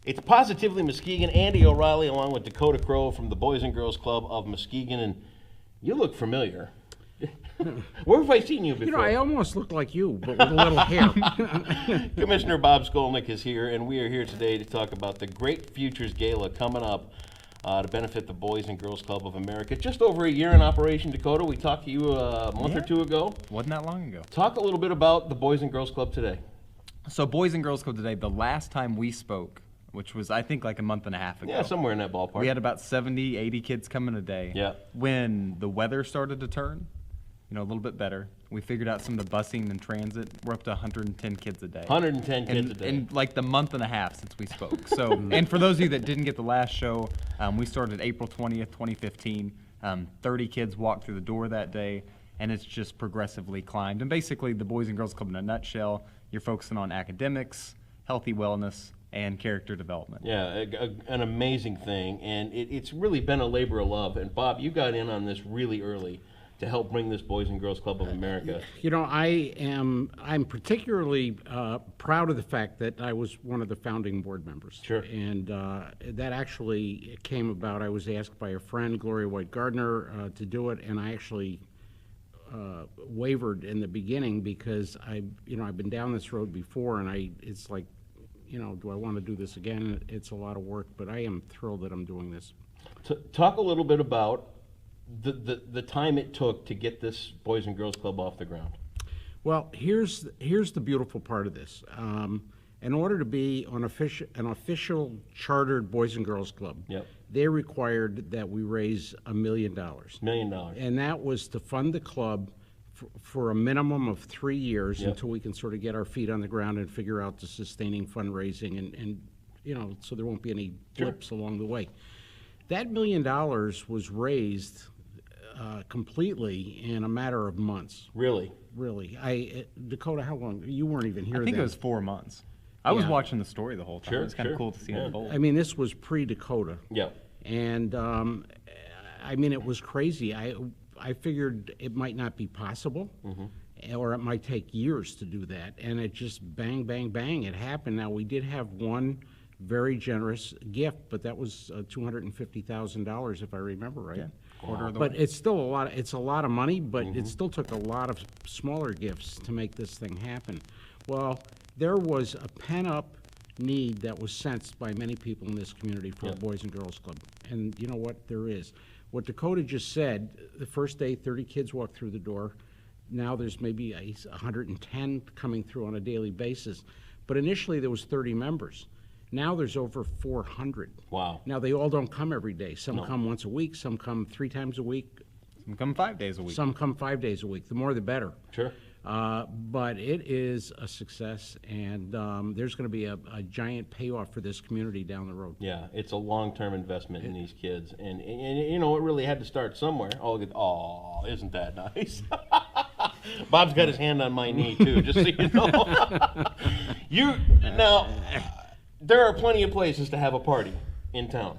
It's Positively Muskegon. Andy O'Reilly along with Dakota Crow from the Boys and Girls Club of Muskegon. And you look familiar. Where have I seen you before? You know, I almost look like you, but with a little hair. Commissioner Bob Scolnick is here, and we are here today to talk about the Great Futures Gala coming up to benefit the Boys and Girls Club of America. Just over a year in operation, Dakota. We talked to you a month or two ago. Wasn't that long ago. Talk a little bit about the Boys and Girls Club today. So Boys and Girls Club today, the last time we spoke, which was I think like a month and a half ago. Yeah, somewhere in that ballpark. We had about 70, 80 kids coming a day. Yeah. When the weather started to turn, you know, a little bit better, we figured out some of the busing and transit. We're up to 110 kids a day. 110 kids a day. In like the month and a half since we spoke. So, and for those of you that didn't get the last show, we started April 20th, 2015. 30 kids walked through the door that day, and it's just progressively climbed. And basically, the Boys and Girls Club in a nutshell, you're focusing on academics, healthy wellness, and character development. Yeah, an amazing thing, and it's really been a labor of love. And Bob, you got in on this really early to help bring this Boys and Girls Club of America. You know, I'm particularly proud of the fact that I was one of the founding board members. Sure. And that actually came about. I was asked by a friend, Gloria White Gardner, to do it, and I actually wavered in the beginning because I've been down this road before, and it's like, do I want to do this again? It's a lot of work, but I am thrilled that I'm doing this. Talk a little bit about the time it took to get this Boys and Girls Club off the ground. Well, here's the beautiful part of this. In order to be an official chartered Boys and Girls Club, yep, they required that we raise $1 million. $1 million. And that was to fund the club for a minimum of 3 years, yep, until we can sort of get our feet on the ground and figure out the sustaining fundraising and so there won't be any blips along the way. That $1 million was raised completely in a matter of months. Really? Really. Dakota, how long? You weren't even here then. I think it was 4 months. I was watching the story the whole time. Sure, It was kind of cool to see it unfold. I mean, this was pre-Dakota. Yeah. And, it was crazy. I figured it might not be possible, or it might take years to do that. And it just bang, bang, bang, it happened. Now, we did have one very generous gift, but that was $250,000, if I remember right. Yeah, quarter of the But way. it's still a lot of money, but it still took a lot of smaller gifts to make this thing happen. Well, there was a pent-up need that was sensed by many people in this community for a Boys and Girls Club. And you know what? There is. What Dakota just said, the first day 30 kids walked through the door. Now there's maybe 110 coming through on a daily basis. But initially there was 30 members. Now there's over 400. Wow. Now they all don't come every day. Some come once a week, some come 3 times a week. Some come 5 days a week. Some come 5 days a week. The more the better. Sure. But it is a success, and there's going to be a giant payoff for this community down the road. Yeah, it's a long-term investment in these kids, and it really had to start somewhere. Oh, isn't that nice? Bob's got his hand on my knee too, just so you know. Now, there are plenty of places to have a party in town.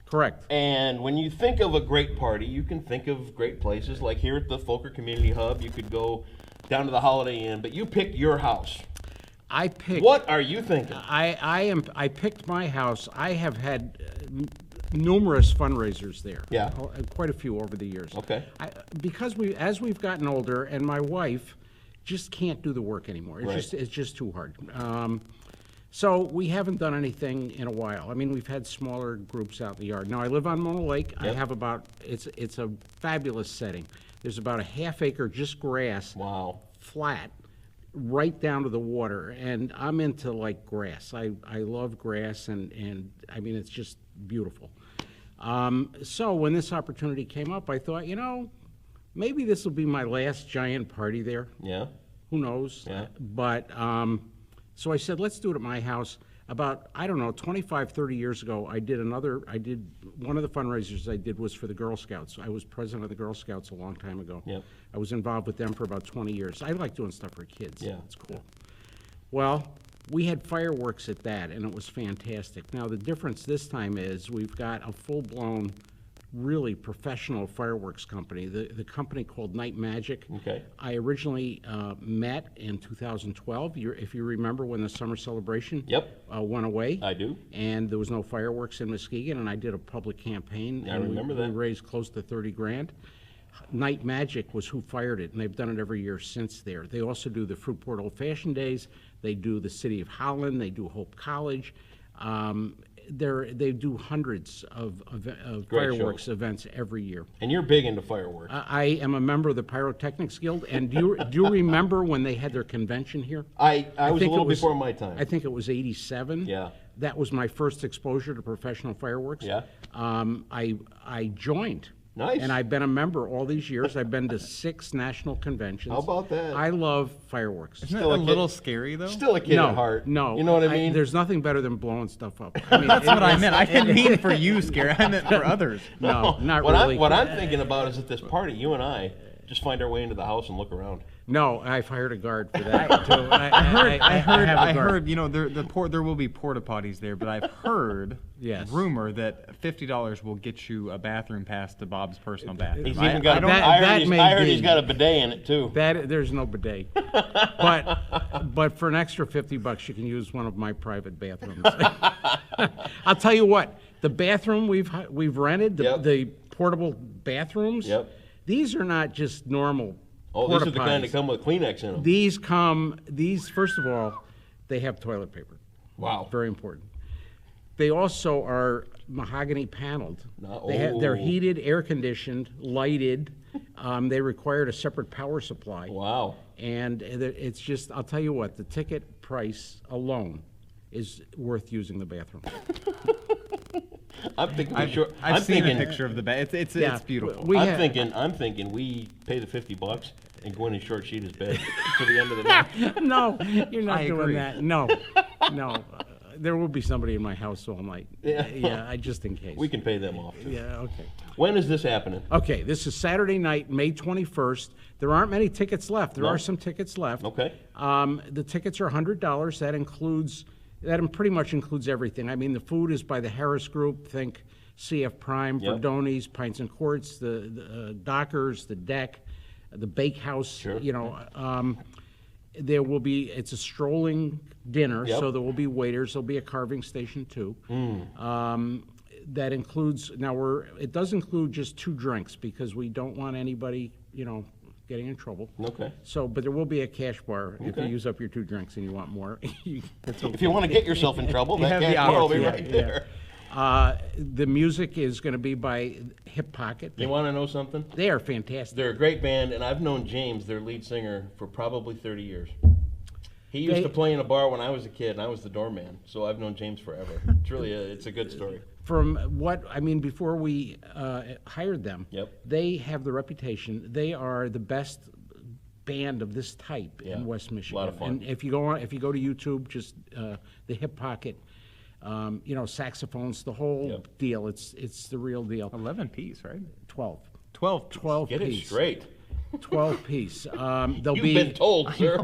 Correct. And when you think of a great party, you can think of great places like here at the Folker Community Hub. You could go down to the Holiday Inn, but you picked your house. I picked. What are you thinking? I picked my house. I have had numerous fundraisers there. Yeah. Quite a few over the years. Okay. Because as we've gotten older, and my wife just can't do the work anymore. Right. It's just too hard. So we haven't done anything in a while. I mean, we've had smaller groups out in the yard. Now I live on Mona Lake. Yep. I have it's a fabulous setting. There's about a half-acre just grass. Wow. Flat, right down to the water, and I'm into like grass. I love grass, and I mean, it's just beautiful. So when this opportunity came up, I thought, maybe this will be my last giant party there. Yeah. Who knows? Yeah. But so I said, let's do it at my house. About, 25, 30 years ago, one of the fundraisers I did was for the Girl Scouts. I was president of the Girl Scouts a long time ago. Yep. I was involved with them for about 20 years. I like doing stuff for kids. Yeah. It's cool. Well, we had fireworks at that, and it was fantastic. Now, the difference this time is we've got a full-blown really professional fireworks company, the company called Night Magic. Okay. I originally met in 2012, if you remember when the summer celebration Yep. went away. I do. And there was no fireworks in Muskegon, and I did a public campaign. I and remember we that. raised close to 30 grand. Night Magic was who fired it, and they've done it every year since there. They also do the Fruitport Old Fashioned Days. They do the City of Holland. They do Hope College. They do hundreds of Great fireworks shows. events every year. And you're big into fireworks. I am a member of the Pyrotechnics Guild, and do you remember when they had their convention here? I was a think it little was- before my time. I think it was '87. Yeah. That was my first exposure to professional fireworks. Yeah. I joined. Nice. And I've been a member all these years. I've been to 6 national conventions. How about that? I love fireworks. Isn't Still it a a kid. little scary though? Still a kid no, at heart. no. You know what I mean? There's nothing better than blowing stuff up. I mean, That's what I meant. I didn't mean for you, scary. I meant for others. No, not what really. what I'm thinking about is at this party, you and I just find our way into the house and look around. No, I've hired a guard for that too. I I heard. heard, you know, there will be porta potties there, but I've heard Yes. rumor that $50 will get you a bathroom pass to Bob's personal bathroom. He's I- even got. I don't- I heard he's be. got a bidet in it too. There's no bidet, but for an extra $50, you can use one of my private bathrooms. I'll tell you what, the bathroom we've rented, Yep. the portable bathrooms. Yep. These are not just normal. Oh, these are the kind porta-potties. that come with Kleenex in them. These first of all, they have toilet paper. Wow. Very important. They also are mahogany paneled. No- They're oh. heated, air conditioned, lighted. They required a separate power supply. Wow. And it's just, I'll tell you what, the ticket price alone is worth using the bathroom. I'm thinking. I've seen a picture of the bed. It's Yeah, beautiful. we I'm have- thinking we pay the $50 and go in and short sheet his bed to the end of the night. No, you're not I doing agree. that. No, no. There will be somebody in my house all night. Yeah. Just in case. We can pay them off too. Yeah, okay. When is this happening? Okay, this is Saturday night, May 21st. There aren't many tickets left. There No? are some tickets left. Okay. The tickets are $100. That pretty much includes everything. I mean, the food is by the Harris Group. Think CF Prime, Yep. Verdoni's, Pints and Quarts, the Dockers, the Deck, the Bakehouse. Sure. You know, there will be. It's a strolling dinner, Yep. so there will be waiters. There'll be a carving station too. That includes. It does include just 2 drinks because we don't want anybody, getting in trouble. Okay. So, but there will be a cash bar if you Okay. use up your 2 drinks and you want more. That's okay. If you want to get yourself in trouble, that have the cash bar will be option. right there. The music is going to be by Hip Pocket. You want to know something? They are fantastic. They're a great band, and I've known James, their lead singer, for probably 30 years. He used They- to play in a bar when I was a kid, and I was the doorman. So I've known James forever. It's really it's a good story. From before we hired them, Yep. they have the reputation. They are the best band of this type Yeah. in West Michigan. A lot of fun. And if you go to YouTube, just the Hip Pocket, saxophones, the whole Yep. deal. It's the real deal. 11 piece, right? 12. 12. Get it piece. straight. 12 piece. There'll You've be been told, sir.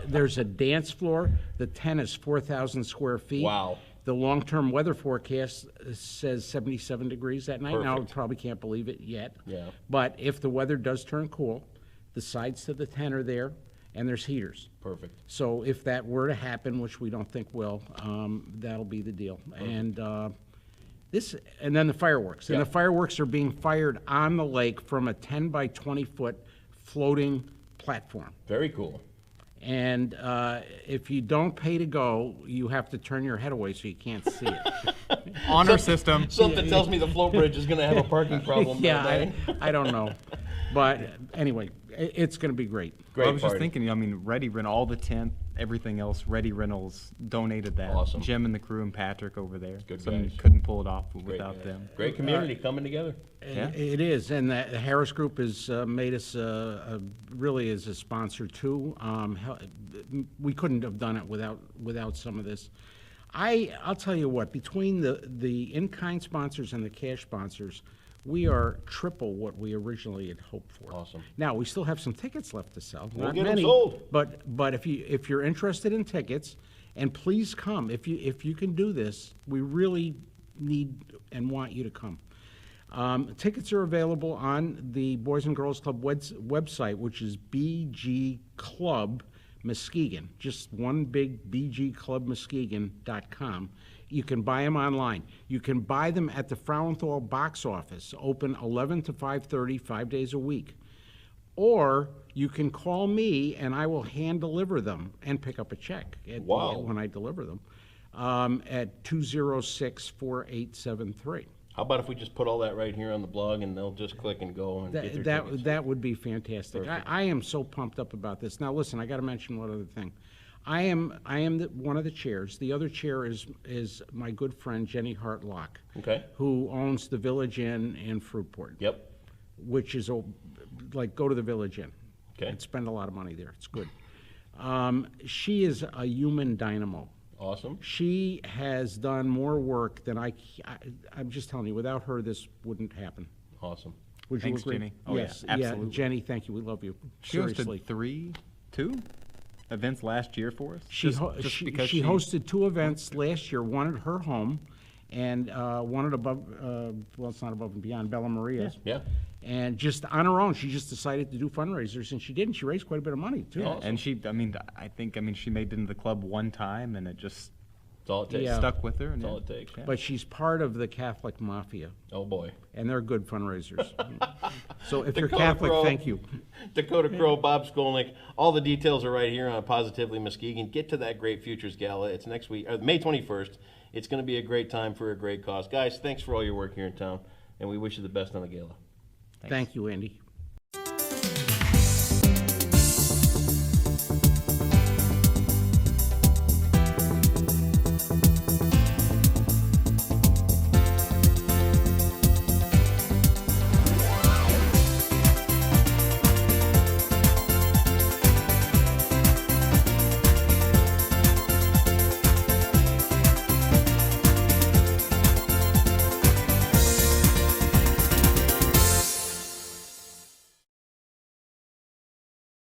there's a dance floor. The tent is 4,000 square feet. Wow. The long-term weather forecast says 77 degrees that night. Now, we Perfect. probably can't believe it yet. Yeah. But if the weather does turn cool, the sides to the tent are there, and there's heaters. Perfect. So if that were to happen, which we don't think will, that'll be the deal. And then the fireworks. And Yeah. the fireworks are being fired on the lake from a 10 by 20 foot floating platform. Very cool. And if you don't pay to go, you have to turn your head away so you can't see it. Honor system. Something tells me the float bridge is going to have a parking problem that Yeah, day. I don't know. But anyway, it's going to be great. Great I was just party. thinking, Ready Rental, all the tent, everything else, Ready Rentals donated that. Awesome. Jim and the crew and Patrick over there. Good So guys. couldn't pull it off Great, without them. Great community coming together. Yeah. It is, and the Harris Group has made us really as a sponsor too. We couldn't have done it without some of this. I'll tell you what, between the in-kind sponsors and the cash sponsors, we are triple what we originally had hoped for. Awesome. Now, we still have some tickets left to sell. We'll Not get 'em many, sold. but if you're interested in tickets, and please come. If you can do this, we really need and want you to come. Tickets are available on the Boys and Girls Club website, which is BG Club Muskegon, just one big bgclubmuskegon.com. You can buy them online. You can buy them at the Frauenthal box office, open 11 to 5:30, 5 days a week. Or you can call me and I will hand deliver them and pick up a check when I deliver them at 206-4873. How about if we just put all that right here on the blog and they'll just click and go and get their tickets? That would be fantastic. I am so pumped up about this. Now listen, I got to mention one other thing. I am one of the chairs. The other chair is my good friend Jenny Hartlock, who owns the Village Inn in Fruitport. Yep. Which is like go to the Village Inn. Okay. And spend a lot of money there. It's good. She is a human dynamo. Awesome. She has done more work than I'm just telling you, without her, this wouldn't happen. Awesome. Would Thanks, you agree? Jenny. Oh, yes, yeah, absolutely. Jenny, thank you. We love you. She Seriously. hosted two events last year for us. She hosted 2 events last year, one at her home and one at above, well, it's not above and beyond, Bella Maria's. Yeah. And just on her own, she just decided to do fundraisers, and she did, and she raised quite a bit of money, too. Yeah, Awesome. and she, I think she made it into the club one time, and it just That's all it takes. Yeah. stuck with her. And That's all it takes. But she's part of the Catholic Mafia, Oh, boy. and they're good fundraisers. So if you're Dakota Catholic, Crow. thank you. Dakota Crow, Bob Scolnick. All the details are right here on Positively Muskegon. Get to that Great Futures Gala. It's next week, May 21st. It's going to be a great time for a great cause. Guys, thanks for all your work here in town, and we wish you the best on the gala. Thank you, Andy.